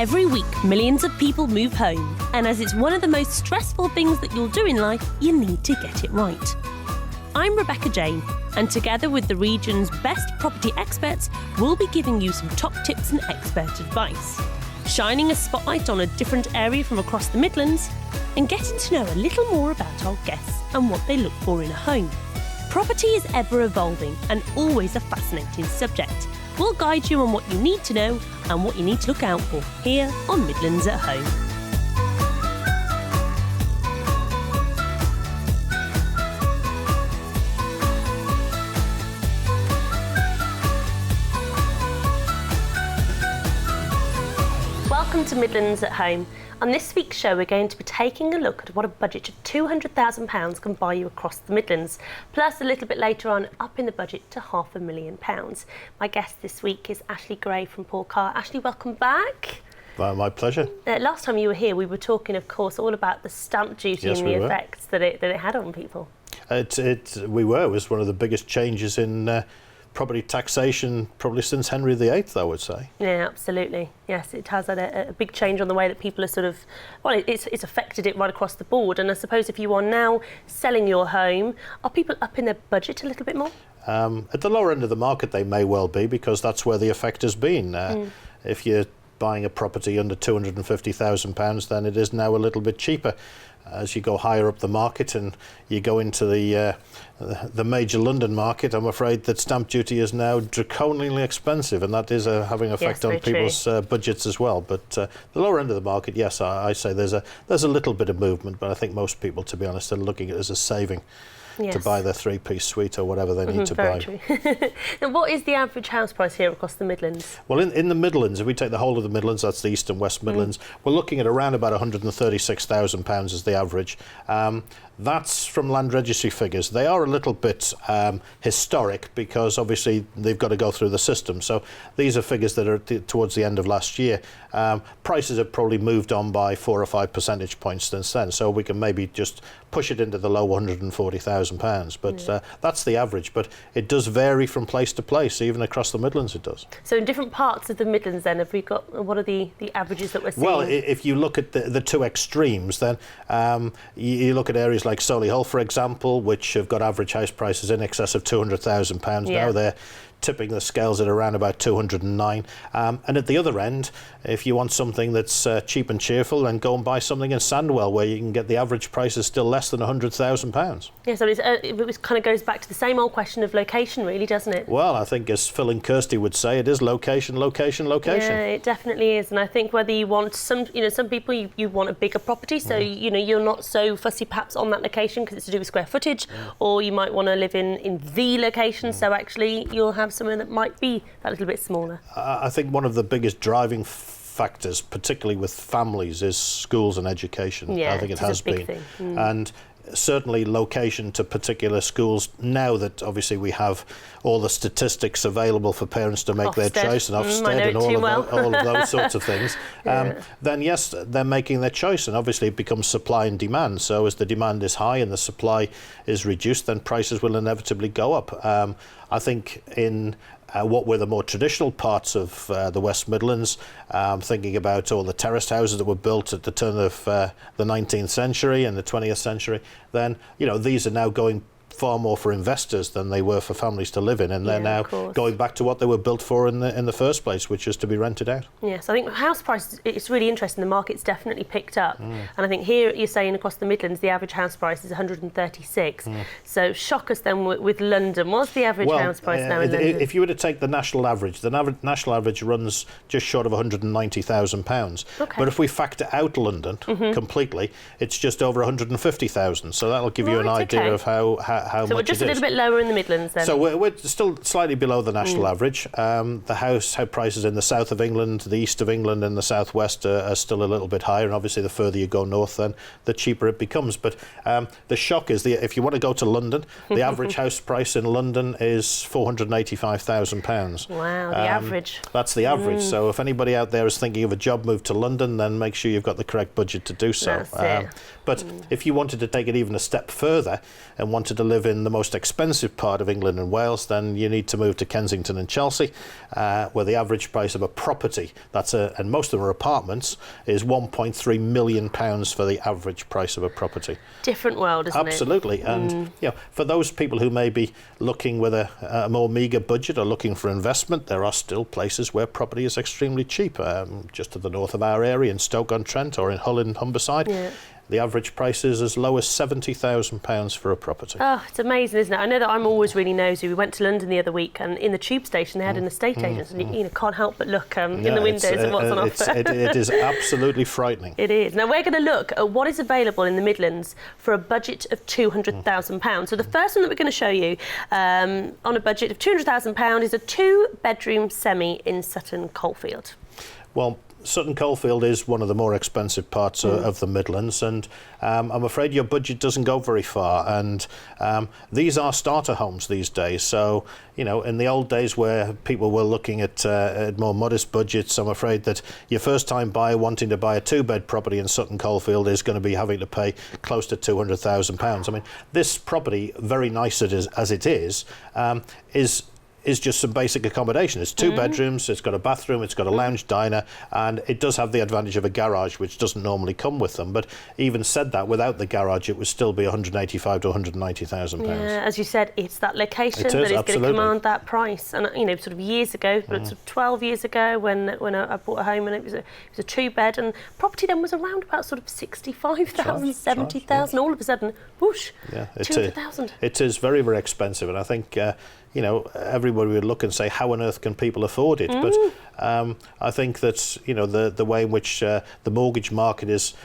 Every week, millions of people move home, and as it's one of the most stressful things that you'll do in life, you need to get it right. I'm Rebecca Jane, and together with the region's best property experts, we'll be giving you some top tips and expert advice, shining a spotlight on a different area from across the Midlands, and getting to know a little more about our guests and what they look for in a home. Property is ever evolving and always a fascinating subject. We'll guide you on what you need to know and what you need to look out for here on Midlands at Home. Welcome to Midlands at Home. On this week's show, we're going to be taking a look at what a budget of £200,000 can buy you across the Midlands. Plus, a little bit later on, upping the budget to £500,000. My guest this week is Ashley Gray from Paul Carr. Ashley, welcome back. My pleasure. Last time you were here, we were talking, of course, all about the stamp duty and the effects that it had on people. It was one of the biggest changes in property taxation probably since Henry VIII, I would say. Yeah, absolutely. Yes, it has had a big change on the way that people are sort of, well, it's affected it right across the board. And I suppose if you are now selling your home, are people upping their budget a little bit more? At the lower end of the market, they may well be, because that's where the effect has been. If you're buying a property under £250,000, then it is now a little bit cheaper. As you go higher up the market and you go into the major London market, I'm afraid that stamp duty is now draconianly expensive, and that is having an effect on people's budgets as well. But the lower end of the market, yes, I say there's a little bit of movement, but I think most people, to be honest, are looking at it as a saving. Yes. To buy their three-piece suite or whatever they need to buy. True. Now, what is the average house price here across the Midlands? Well, in the Midlands, if we take the whole of the Midlands, that's the East and West Midlands, we're looking at around about £136,000 as the average. That's from land registry figures. They are a little bit historic, because obviously they've got to go through the system. So these are figures that are towards the end of last year. Prices have probably moved on by 4 or 5 percentage points since then. So we can maybe just push it into the low £140,000. But that's the average. But it does vary from place to place, even across the Midlands it does. So in different parts of the Midlands then, have we got, what are the averages that we're seeing? Well, if you look at the two extremes, then you look at areas like Solihull, for example, which have got average house prices in excess of £200,000 now. They're tipping the scales at around about 209. And at the other end, if you want something that's cheap and cheerful, then go and buy something in Sandwell, where you can get the average price is still less than £100,000. Yeah, so it kind of goes back to the same old question of location, really, doesn't it? Well, I think, as Phil and Kirsty would say, it is location, location, location. Yeah, it definitely is. And I think whether you want some people, you want a bigger property, so you're not so fussy perhaps on that location because it's to do with square footage, or you might want to live in the location, so actually you'll have somewhere that might be that little bit smaller. I think one of the biggest driving factors, particularly with families, is schools and education. Yeah, I think it has been. Thing. And certainly location to particular schools, now that obviously we have all the statistics available for parents to make their choice, and Ofsted and all of those sorts of things, then yes, they're making their choice, and obviously it becomes supply and demand. So as the demand is high and the supply is reduced, then prices will inevitably go up. I think in what were the more traditional parts of the West Midlands, thinking about all the terraced houses that were built at the turn of the 19th century and the 20th century, then these are now going far more for investors than they were for families to live in, and they're now going back to what they were built for in the first place, which is to be rented out. Yes, I think house prices, it's really interesting. The market's definitely picked up, and I think here you're saying across the Midlands the average house price is 136. So shock us then with London. What's the average house price now in London? If you were to take the national average, national average runs just short of £190,000. But if we factor out London completely, it's just over 150,000. So that'll give you an idea of how much it is. So we're just a little bit lower in the Midlands then? So we're still slightly below the national average. The house prices in the south of England, the east of England and the southwest are still a little bit higher, and obviously the further you go north, then the cheaper it becomes. But the shock is, if you want to go to London, the average house price in London is £485,000. Wow, the average. That's the average. So if anybody out there is thinking of a job move to London, then make sure you've got the correct budget to do so. That's it. But if you wanted to take it even a step further and wanted to live live in the most expensive part of England and Wales, then you need to move to Kensington and Chelsea, where the average price of a property, and most of them are apartments, is £1.3 million for the average price of a property. Different world, isn't it? Absolutely. And for those people who may be looking with a more meagre budget or looking for investment, there are still places where property is extremely cheap. Just to the north of our area in Stoke-on-Trent or in Hull and Humberside. Yeah. The average price is as low as £70,000 for a property. Oh, it's amazing, isn't it? I know that I'm always really nosy. We went to London the other week, and in the tube station they had an estate agent, and you can't help but look in the windows at what's on offer. It is absolutely frightening. It is. Now we're going to look at what is available in the Midlands for a budget of £200,000. So the first one that we're going to show you on a budget of £200,000 is a 2-bedroom semi in Sutton Coldfield. Well, Sutton Coldfield is one of the more expensive parts of the Midlands, and I'm afraid your budget doesn't go very far. And these are starter homes these days. So, in the old days where people were looking at more modest budgets, I'm afraid that your first-time buyer wanting to buy a 2-bed property in Sutton Coldfield is going to be having to pay close to £200,000. I mean, this property, very nice as it is just some basic accommodation. It's 2 bedrooms, it's got a bathroom, it's got a lounge diner, and it does have the advantage of a garage, which doesn't normally come with them. But even said that, without the garage, it would still be £185,000 to £190,000. Yeah, as you said, it's that location that is going to command that price. And sort of years ago, sort of 12 years ago, when I bought a home, and it was a 2-bed, and property then was around about sort of 65,000, 70,000. All of a sudden, whoosh, 200,000. It is very, very expensive, and I think everybody would look and say, how on earth can people afford it? But I think that, the way in which the mortgage market has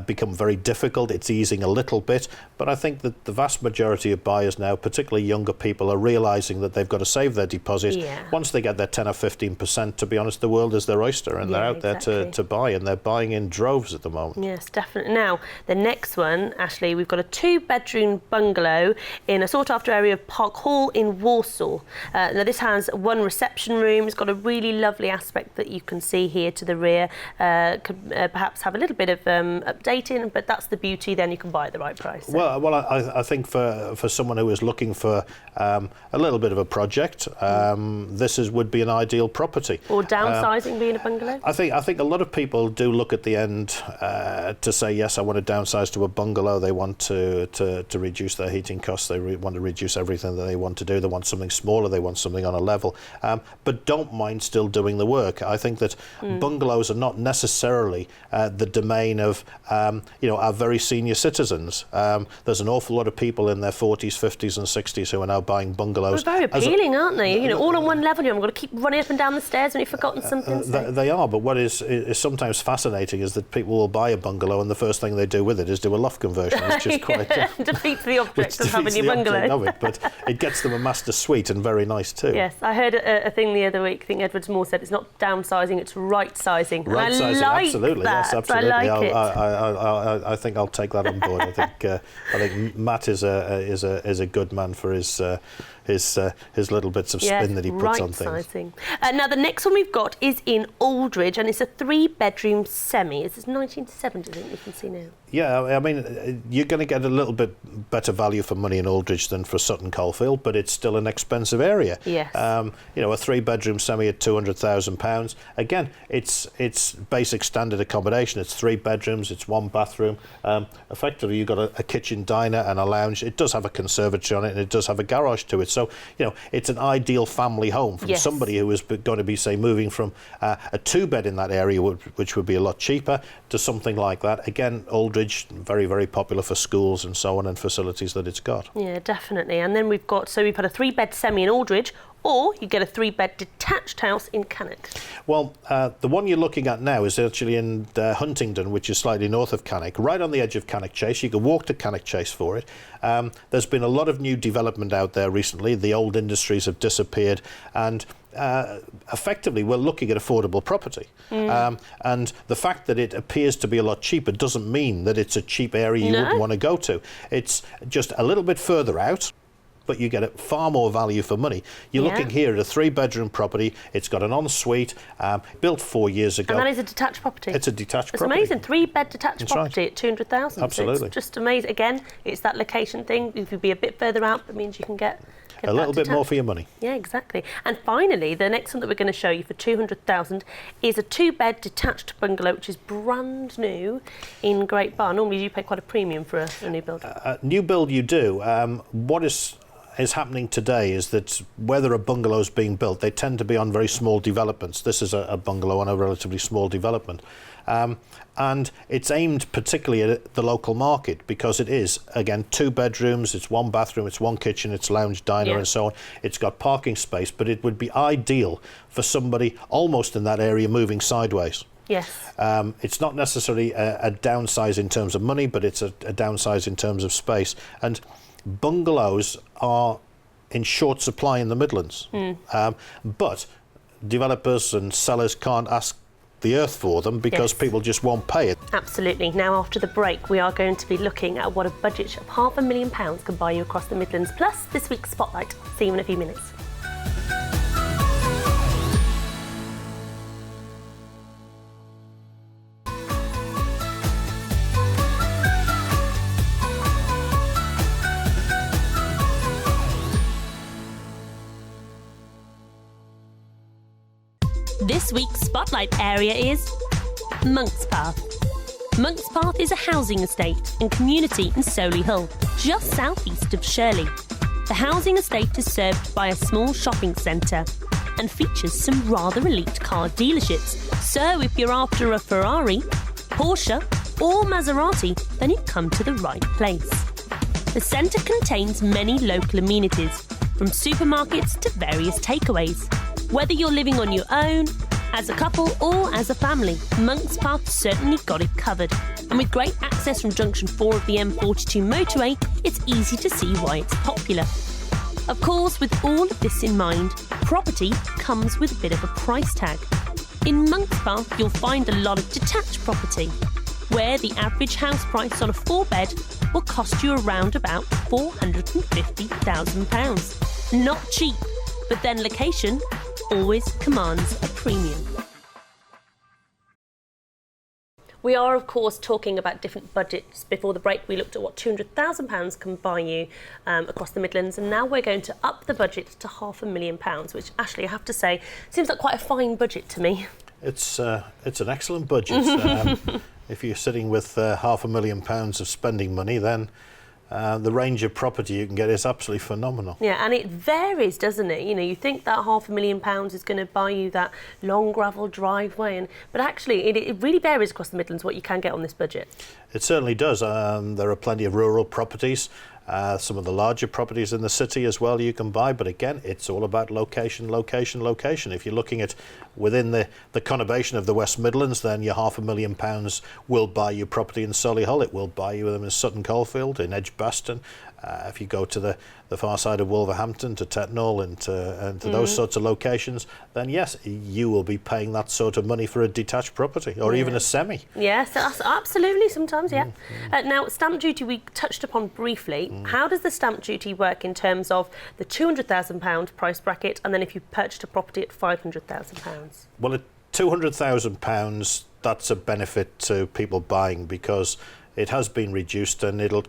become very difficult, it's easing a little bit. But I think that the vast majority of buyers now, particularly younger people, are realising that they've got to save their deposit. Yeah. Once they get their 10 or 15%, to be honest, the world is their oyster, and they're out there to buy, and they're buying in droves at the moment. Yes, definitely. Now, the next one, Ashley, we've got a 2-bedroom bungalow in a sought-after area of Park Hall in Warsaw. Now, this has one reception room. It's got a really lovely aspect that you can see here to the rear. Could perhaps have a little bit of updating, but that's the beauty. Then you can buy at the right price. So. Well, I think for someone who is looking for a little bit of a project, this would be an ideal property. Or downsizing being a bungalow. I think a lot of people do look at the end to say, yes, I want to downsize to a bungalow. They want to reduce their heating costs. They want to reduce everything that they want to do. They want something smaller. They want something on a level, but don't mind still doing the work. I think that bungalows are not necessarily the domain of our very senior citizens. There's an awful lot of people in their 40s, 50s and 60s who are now buying bungalows. They're very appealing, aren't they? All on one level. You've got to keep running up and down the stairs when you've forgotten something. They are, but what is sometimes fascinating is that people will buy a bungalow and the first thing they do with it is do a loft conversion, which is quite... defeats the object of having your bungalow. But it gets them a master suite and very nice too. Yes, I heard a thing the other week. I think Edwards Moore said it's not downsizing, it's right-sizing. Right sizing, absolutely. That. Yes, absolutely. I like it. I think I'll take that on board. I think Matt is a good man for his little bits of spin that he puts on things. Now the next one we've got is in Aldridge, and it's a 3-bedroom semi. It's 1970, I think we can see now. Yeah, I mean, you're going to get a little bit better value for money in Aldridge than for Sutton Coldfield, but it's still an expensive area. Yes. A 3-bedroom semi at £200,000. Again, it's basic standard accommodation. It's 3 bedrooms, it's 1 bathroom. Effectively, you've got a kitchen, diner and a lounge. It does have a conservatory on it, and it does have a garage to it. So, it's an ideal family home from somebody who is going to be, say, moving from a 2-bed in that area, which would be a lot cheaper, to something like that. Again, Aldridge, very, very popular for schools and so on, and facilities that it's got. Yeah, definitely. And then we've had a 3-bed semi in Aldridge, or you get a 3-bed detached house in Cannock. Well, the one you're looking at now is actually in Huntingdon, which is slightly north of Cannock, right on the edge of Cannock Chase. You can walk to Cannock Chase for it. There's been a lot of new development out there recently. The old industries have disappeared, and effectively we're looking at affordable property. And the fact that it appears to be a lot cheaper doesn't mean that it's a cheap area you wouldn't want to go to. It's just a little bit further out. but you get far more value for money. You're looking here at a 3-bedroom property. It's got an ensuite, built 4 years ago. And that is a detached property. It's a detached property. It's amazing. 3-bed detached property at 200,000. Absolutely. So it's just amazing. Again, it's that location thing. If you be a bit further out, that means you can get a little bit more for your money. Yeah, exactly. And finally, the next one that we're going to show you for 200,000 is a 2-bed detached bungalow, which is brand new in Great Barr. Normally, you pay quite a premium for a new build. New build, you do. What is happening today is that whether a bungalow is being built, they tend to be on very small developments. This is a bungalow on a relatively small development. And it's aimed particularly at the local market because it is, again, 2 bedrooms, it's 1 bathroom, it's 1 kitchen, it's lounge, diner and so on. It's got parking space, but it would be ideal for somebody almost in that area moving sideways. Yes. It's not necessarily a downsize in terms of money, but it's a downsize in terms of space. And bungalows are in short supply in the Midlands. But developers and sellers can't ask the earth for them because people just won't pay it. Absolutely. Now, after the break, we are going to be looking at what a budget of £500,000 can buy you across the Midlands, plus this week's Spotlight. See you in a few minutes. This week's Spotlight area is Monk's Path. Monk's Path is a housing estate and community in Solihull, just southeast of Shirley. The housing estate is served by a small shopping centre and features some rather elite car dealerships. So if you're after a Ferrari, Porsche or Maserati, then you've come to the right place. The centre contains many local amenities, from supermarkets to various takeaways. Whether you're living on your own, as a couple or as a family, Monk's Path certainly got it covered. And with great access from junction 4 of the M42 motorway, it's easy to see why it's popular. Of course, with all of this in mind, property comes with a bit of a price tag. In Monk's Path, you'll find a lot of detached property, where the average house price on a 4-bed will cost you around about £450,000. Not cheap, but then location always commands a premium. We are, of course, talking about different budgets. Before the break, we looked at what £200,000 can buy you across the Midlands, and now we're going to up the budget to £500,000, which, Ashley, I have to say, seems like quite a fine budget to me. It's an excellent budget. If you're sitting with £500,000 of spending money, then the range of property you can get is absolutely phenomenal. Yeah, and it varies, doesn't it? You know, you think that £500,000 is going to buy you that long gravel driveway, but actually it really varies across the Midlands what you can get on this budget. It certainly does. There are plenty of rural properties, some of the larger properties in the city as well you can buy, but again, it's all about location, location, location. If you're looking at within the conurbation of the West Midlands, then your £500,000 will buy you property in Solihull. It will buy you them in Sutton Coldfield, in Edgbaston. If you go to the far side of Wolverhampton, to Tettenhall and to those sorts of locations, then yes, you will be paying that sort of money for a detached property or even a semi. Yes, absolutely, sometimes, yeah. Now, stamp duty we touched upon briefly. How does the stamp duty work in terms of the £200,000 price bracket, and then if you purchased a property at £500,000? Well, at £200,000, that's a benefit to people buying because it has been reduced and it'll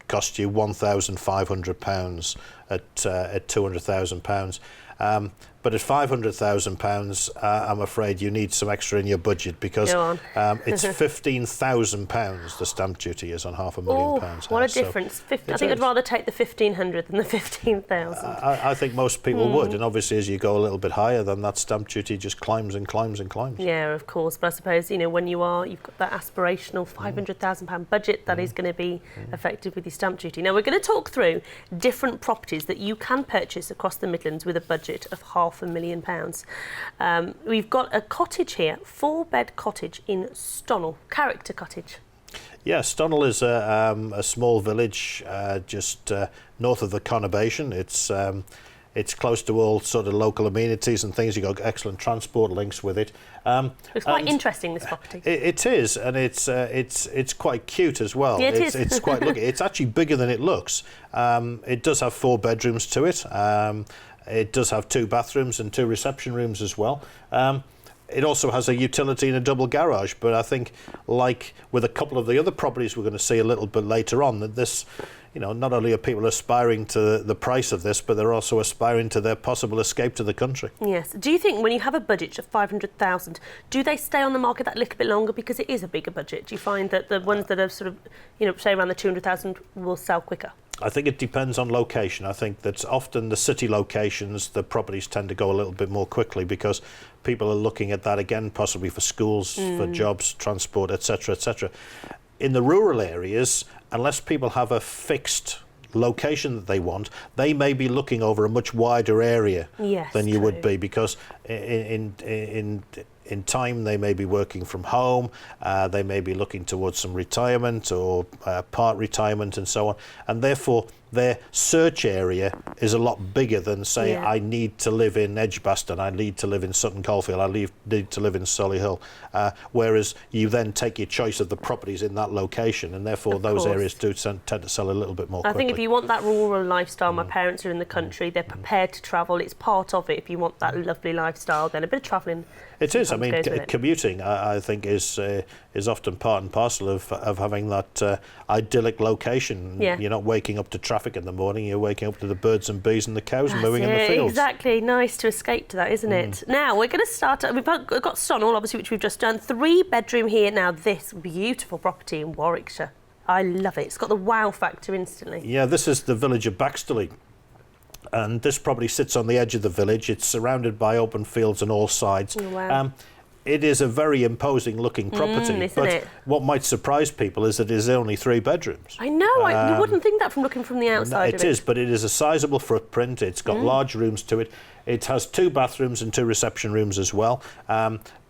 cost you £1,500 at £200,000. But at £500,000, I'm afraid you need some extra in your budget because it's £15,000 the stamp duty is on £500,000. What a difference. I think I'd rather take the 1,500 than the 15,000. I think most people would, and obviously as you go a little bit higher, then that stamp duty just climbs and climbs and climbs. Yeah, of course, but I suppose, you know, when you've got that aspirational £500,000 budget, that is going to be affected with your stamp duty. Now, we're going to talk through different properties that you can purchase across the Midlands with a budget of £500,000. We've got a cottage here, 4-bed cottage in Stonnell, Character Cottage. Yeah, Stonnell is a small village just north of the conurbation. It's close to all sort of local amenities and things. You've got excellent transport links with it. It's quite interesting, this property. It is, and it's quite cute as well. Yeah, it is. It's quite looking. It's actually bigger than it looks. It does have 4 bedrooms to it. It does have 2 bathrooms and 2 reception rooms as well. It also has a utility and a double garage, but I think, like with a couple of the other properties we're going to see a little bit later on, that this, not only are people aspiring to the price of this, but they're also aspiring to their possible escape to the country. Yes. Do you think when you have a budget of 500,000, do they stay on the market that little bit longer because it is a bigger budget? Do you find that the ones that are sort of, say around the 200,000 will sell quicker? I think it depends on location. I think that often the city locations, the properties tend to go a little bit more quickly because people are looking at that again, possibly for schools, for jobs, transport, etc., etc. In the rural areas, unless people have a fixed location that they want, they may be looking over a much wider area than you would be, because in time they may be working from home, they may be looking towards some retirement or part retirement and so on, and therefore their search area is a lot bigger than, say, I need to live in Edgbaston, I need to live in Sutton Coldfield, I need to live in Solihull, whereas you then take your choice of the properties in that location, and therefore those areas do tend to sell a little bit more quickly. I think if you want that rural lifestyle, my parents are in the country, they're prepared to travel, it's part of it. If you want that lovely lifestyle, then a bit of travelling. It is. I mean, commuting, I think, is often part and parcel of having that idyllic location. Yeah. You're not waking up to traffic in the morning, you're waking up to the birds and bees and the cows mooing in the fields. Exactly. Nice to escape to that, isn't it? Now, we're going to start, we've got Stonewall, obviously, which we've just done. 3-bedroom here. Now, this beautiful property in Warwickshire. I love it. It's got the wow factor instantly. Yeah, this is the village of Baxterley. And this property sits on the edge of the village. It's surrounded by open fields on all sides. Oh, wow. It is a very imposing looking property, isn't it? What might surprise people is that it is only 3 bedrooms. I know, you wouldn't think that from looking from the outside. It is, but it is a sizable footprint. It's got large rooms to it. It has 2 bathrooms and 2 reception rooms as well.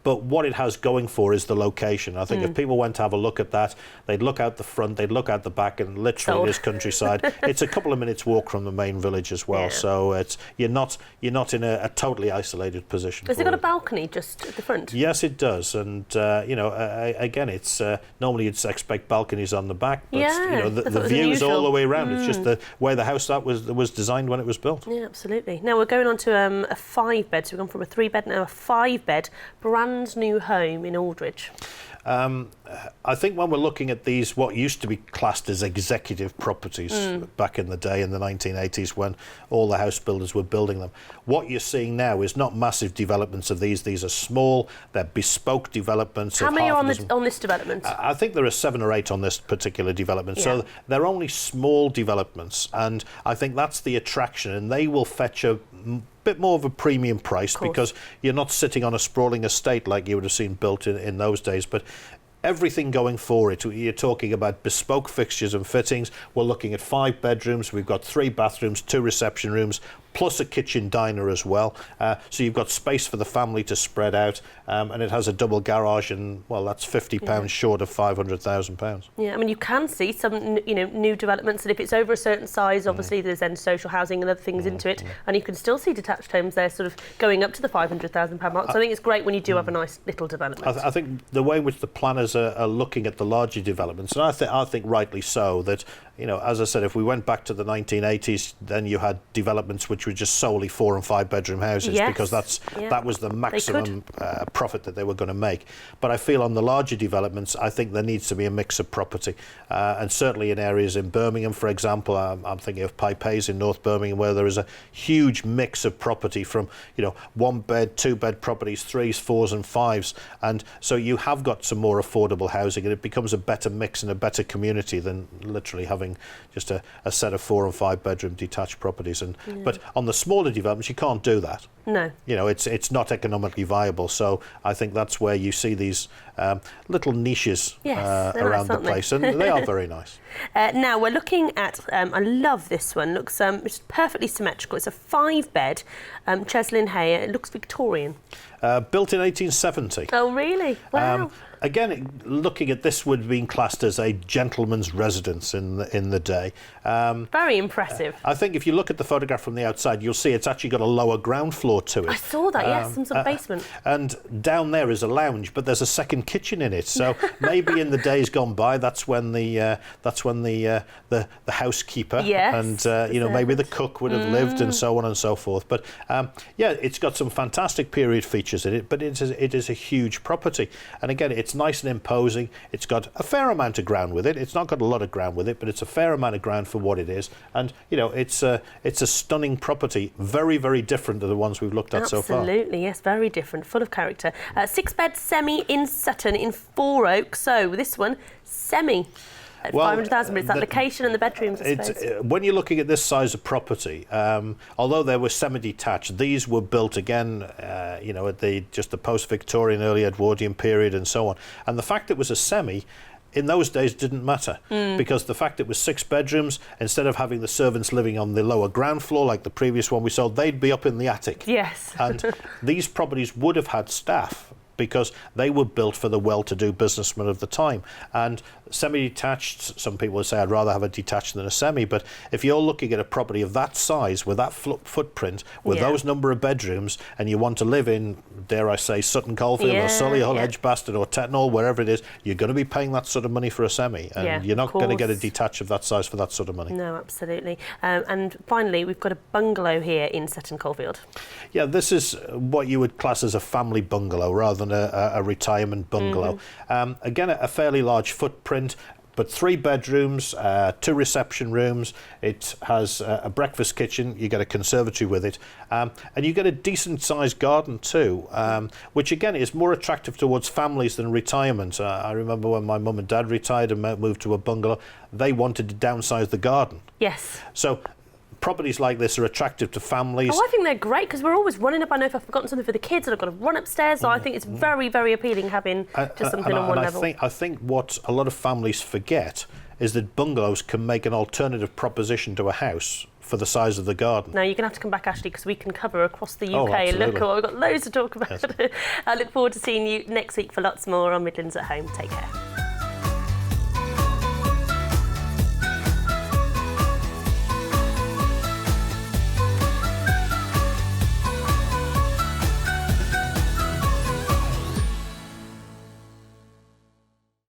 But what it has going for is the location. I think if people went to have a look at that, they'd look out the front, they'd look out the back, and literally it is countryside. It's a couple of minutes walk from the main village as well, so you're not in a totally isolated position. Has it got a balcony just at the front? Yes, it does, and again, it's normally you'd expect balconies on the back, but the view's all the way around. It's just the way the house that was designed when it was built. Yeah, absolutely. Now we're going on to a 5-bed, so we've gone from a 3-bed now a 5-bed, brand new home in Aldridge. I think when we're looking at these, what used to be classed as executive properties back in the day in the 1980s when all the house builders were building them, what you're seeing now is not massive developments of these. These are small, they're bespoke developments. How many are on this development? I think there are 7 or 8 on this particular development. So they're only small developments, and I think that's the attraction, and they will fetch a bit more of a premium price because you're not sitting on a sprawling estate like you would have seen built in those days, but everything going for it. You're talking about bespoke fixtures and fittings. We're looking at 5 bedrooms. We've got 3 bathrooms, 2 reception rooms, plus a kitchen diner as well. So you've got space for the family to spread out, and it has a double garage, and well, that's £50 short of £500,000. Yeah, I mean, you can see some new developments, and if it's over a certain size, obviously there's then social housing and other things into it, and you can still see detached homes there sort of going up to the £500,000 mark. So I think it's great when you do have a nice little development. I think the way in which the planners are looking at the larger developments, and I think rightly so, that as I said, if we went back to the 1980s, then you had developments which were just solely 4 and 5 bedroom houses, because that was the maximum profit that they were going to make. But I feel on the larger developments, I think there needs to be a mix of property, and certainly in areas in Birmingham, for example, I'm thinking of Pipes in North Birmingham, where there is a huge mix of property from 1-bed, 2-bed properties, 3s, 4s and 5s, and so you have got some more affordable housing, and it becomes a better mix and a better community than literally having just a set of 4 and 5 bedroom detached properties. But on the smaller developments, you can't do that. No. You know, it's not economically viable. So I think that's where you see these little niches around the place, and they are very nice. Now we're looking at, I love this one, looks it's perfectly symmetrical. It's a 5-bed Cheslin Hay. It looks Victorian. Built in 1870. Oh, really? Wow. Again, looking at this would have been classed as a gentleman's residence in the day. Very impressive. I think if you look at the photograph from the outside, you'll see it's actually got a lower ground floor to it. I saw that, yes, some sort of basement. And down there is a lounge, but there's a second kitchen in it. So maybe in the days gone by, that's when the housekeeper and maybe the cook would have lived, and so on and so forth. But yeah, it's got some fantastic period features in it, but it is a huge property. And again, it's nice and imposing. It's got a fair amount of ground with it. It's not got a lot of ground with it, but it's a fair amount of ground for what it is. And it's a stunning property, very, very different to the ones we've looked at so far. Absolutely, yes, very different, full of character. 6-bed semi in Sutton in 4 Oaks. So this one, semi. At 500,000, but it's that location and the bedrooms, I suppose. When you're looking at this size of property, although they were semi-detached, these were built again, at the post-Victorian, early Edwardian period and so on. And the fact it was a semi, in those days didn't matter, because the fact it was 6 bedrooms, instead of having the servants living on the lower ground floor like the previous one we sold, they'd be up in the attic. Yes. And these properties would have had staff, because they were built for the well-to-do businessmen of the time. And semi-detached, some people would say I'd rather have a detached than a semi, but if you're looking at a property of that size, with that footprint, with those number of bedrooms, and you want to live in, dare I say, Sutton Coldfield or Solihull, Edgbaston or Tettenhall, wherever it is, you're going to be paying that sort of money for a semi, and you're not going to get a detached of that size for that sort of money. No, absolutely. And finally, we've got a bungalow here in Sutton Coldfield. Yeah, this is what you would class as a family bungalow rather than a retirement bungalow. Again, a fairly large footprint, but 3 bedrooms, 2 reception rooms. It has a breakfast kitchen. You get a conservatory with it, and you get a decent sized garden too, which again is more attractive towards families than retirement. I remember when my mum and dad retired and moved to a bungalow, they wanted to downsize the garden. Yes. So properties like this are attractive to families. Oh, I think they're great, because we're always running up. I know if I've forgotten something for the kids and I've got to run upstairs, so I think it's very, very appealing having just something on one level. I think what a lot of families forget is that bungalows can make an alternative proposition to a house for the size of the garden. Now, you're going to have to come back, Ashley, because we can cover across the UK. Oh, absolutely. Look, we've got loads to talk about. Yes. I look forward to seeing you next week for lots more on Midlands at Home. Take care.